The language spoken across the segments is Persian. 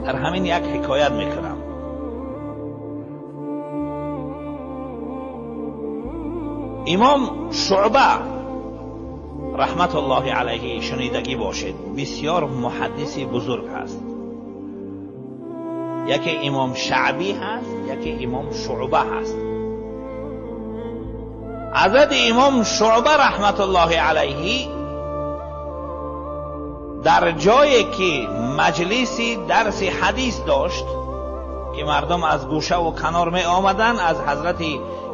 در همین یک حکایت میکنم. امام شعبه رحمت الله علیه شنیدگی باشید، بسیار محدثی بزرگ هست. یکی امام شعبی هست، یکی امام شعبه هست. حضرت امام شعبه رحمت الله علیه در جایی که مجلسی درس حدیث داشت که مردم از گوشه و کنار می آمدن، از حضرت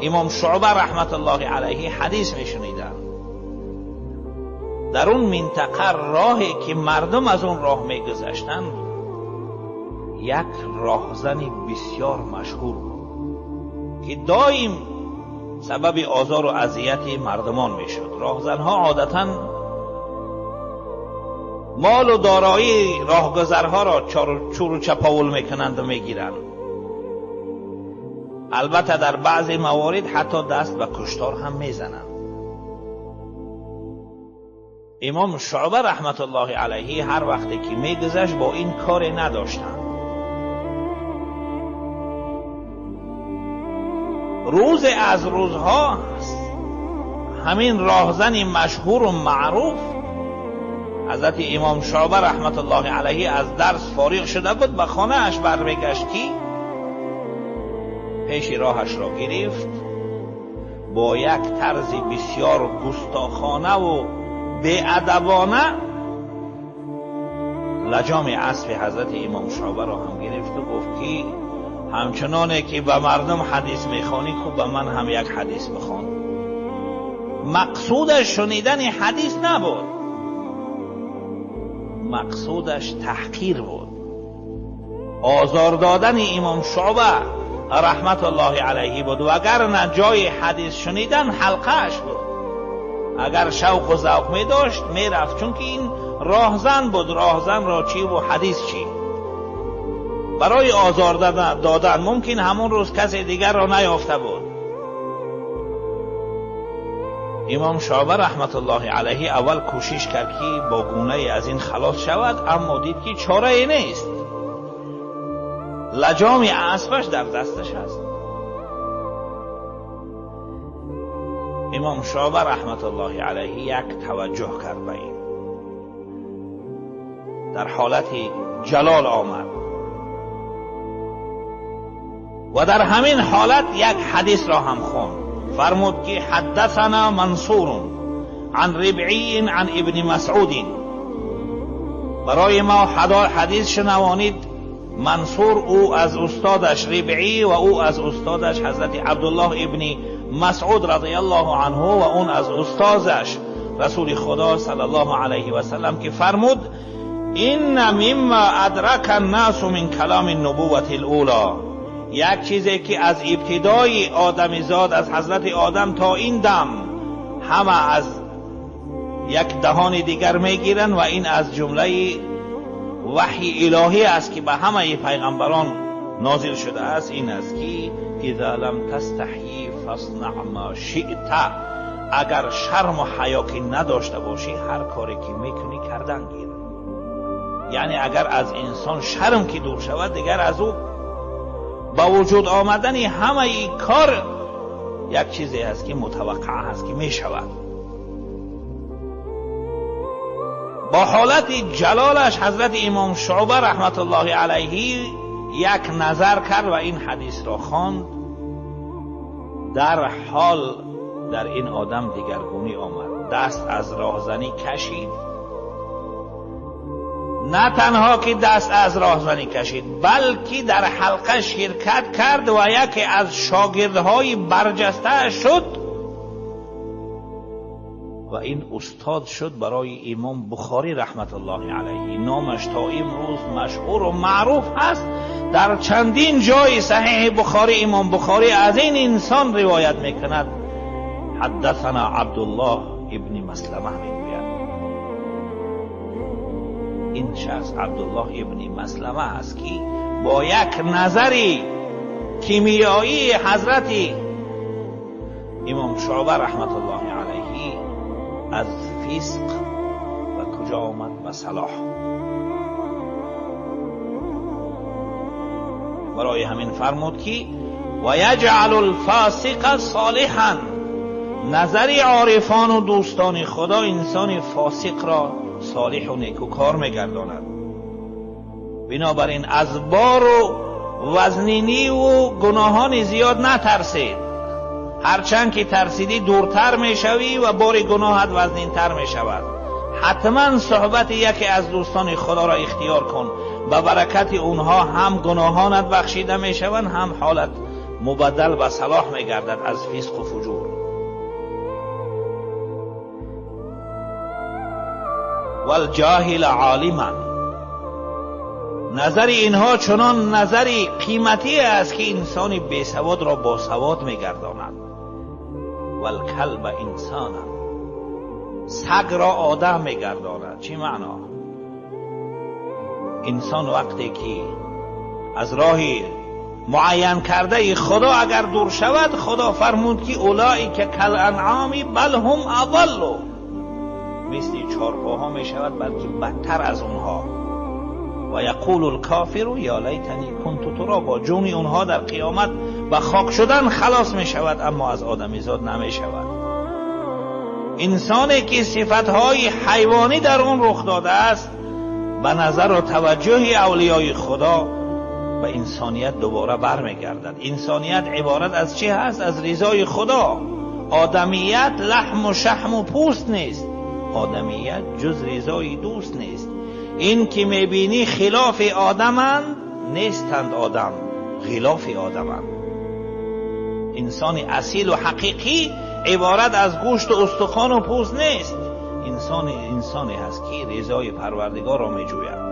امام شعبه رحمت الله علیه حدیث می شنیدن. در اون منطقه راهی که مردم از اون راه می گذشتن، یک راهزنی بسیار مشهور بود که دائم سبب آزار و اذیت مردمان می شد. راهزنها عادتاً مال و دارایی راهگذرها را چور و چپاول میکنند و میگیرند. البته در بعضی موارد حتی دست به کشتار هم میزنند. امام شعبه رحمت الله علیه هر وقتی که میگذشت با این کار نداشتند. روز از روزها همین راهزن مشهور و معروف حضرت امام شعبه رحمت الله علیه از درس فارغ شده بود، به خانه اش برمیگشت که پیش راهش را گرفت، با یک طرز بسیار گستاخانه و بی‌ادبانه لجام اسب حضرت امام شعبه را هم گرفت و گفت که همچنانه که به مردم حدیث میخوانی که به من هم یک حدیث بخوان. مقصودش شنیدن حدیث نبود، مقصودش تحقیر بود، آزار دادن امام شعبه رحمت الله علیه بود. و اگر نه جای حدیث شنیدن حلقهش بود، اگر شوق و ذوق می داشت می رفت، چون که این راهزن بود. راهزن را چی و حدیث چی؟ برای آزار دادن ممکن همون روز کسی دیگر را نیافته بود. امام شعبه رحمت الله علیه اول کوشش کرد که با گونه از این خلاص شود، اما دید که چاره ای نیست. لجام اسبش در دستش است. امام شعبه رحمت الله علیه یک توجه کرد به این، در حالت جلال آمد و در همین حالت یک حدیث را هم خواند. فرمود که حدثنا منصور عن ربعی عن ابن مسعود، برای ما حدیث شنوانید منصور او از استادش ربعی و او از استادش حضرت عبدالله ابن مسعود رضی الله عنه و اون از استادش رسول خدا صلی الله علیه و سلم که فرمود این مما ادرک الناس من کلام النبوة الاولی، یک چیزی که از ابتدای آدمیزاد از حضرت آدم تا این دم همه از یک دهان دیگر میگیرن و این از جمله وحی الهی است که به همه پیغمبران نازل شده است. این است که اذا لم تستحیی فاصنع ما شئت، اگر شرم و حیا که نداشته باشی هر کاری که میکنی کردن گیر. یعنی اگر از انسان شرم که دور شود، دیگر از او با وجود آمدن همه ای کار یک چیزی است که متوقع است که می شود. با حالت جلالش حضرت امام شعبه رحمت الله علیه یک نظر کرد و این حدیث را خواند. در حال در این آدم دیگرگونی آمد، دست از راهزنی کشید. نه تنها که دست از راهزنی کشید، بلکه در حلقه شرکت کرد و یکی از شاگردهای برجسته شد و این استاد شد برای امام بخاری رحمت الله علیه. نامش تا امروز مشهور و معروف است. در چندین جای صحیح بخاری امام بخاری از این انسان روایت میکند، حدثنا عبدالله ابن مسلمه میگوید. این شخص عبدالله ابن مسلمه است که با یک نظری کیمیایی حضرت امام شعبه رحمت الله علیه از فسق و کجا آمد به صلاح. برای همین فرمود که و یجعل الفاسق صالحا، نظر عارفان و دوستان خدا انسان فاسق را صالح و نیکوکار میگرداند. بنابراین از بار و وزنینی و گناهان زیاد نترسید، هرچند که ترسیدی دورتر میشوی و بار گناهت وزنینتر میشود. حتما صحبت یکی از دوستان خدا را اختیار کن، به برکت اونها هم گناهانت بخشیده میشوند، هم حالت مبدل به صلاح میگردد از فسق و فجور. والجاهل عالما، نظر اینها چنان نظری قیمتی است که انسان بیسواد را با سواد میگرداند. والکلب انسانا، سگ را آدم میگرداند. چی معنا؟ انسان وقتی که از راه معین کرده خدا اگر دور شود، خدا فرمود که اولئک کالانعام بل هم اضل، مثل چارپاها می شود بلکه بدتر از اونها. و یقول الکافر یا لیتنی کنت ترابا، جون اونها در قیامت به خاک شدن خلاص می شود، اما از آدمی زاد نمی شود. انسانی که صفتهای حیوانی در اون رخ داده است، به نظر و توجه اولیای خدا به انسانیت دوباره برمیگردد. انسانیت عبارت از چه هست؟ از رضای خدا. آدمیت لحم و شحم و پوست نیست، آدمیت جز رضای دوست نیست. این که میبینی خلاف آدمند نیستند، آدم خلاف آدمند. انسان اصیل و حقیقی عبارت از گوشت و استخوان و پوست نیست. انسانی هست که رضای پروردگار را میجوید.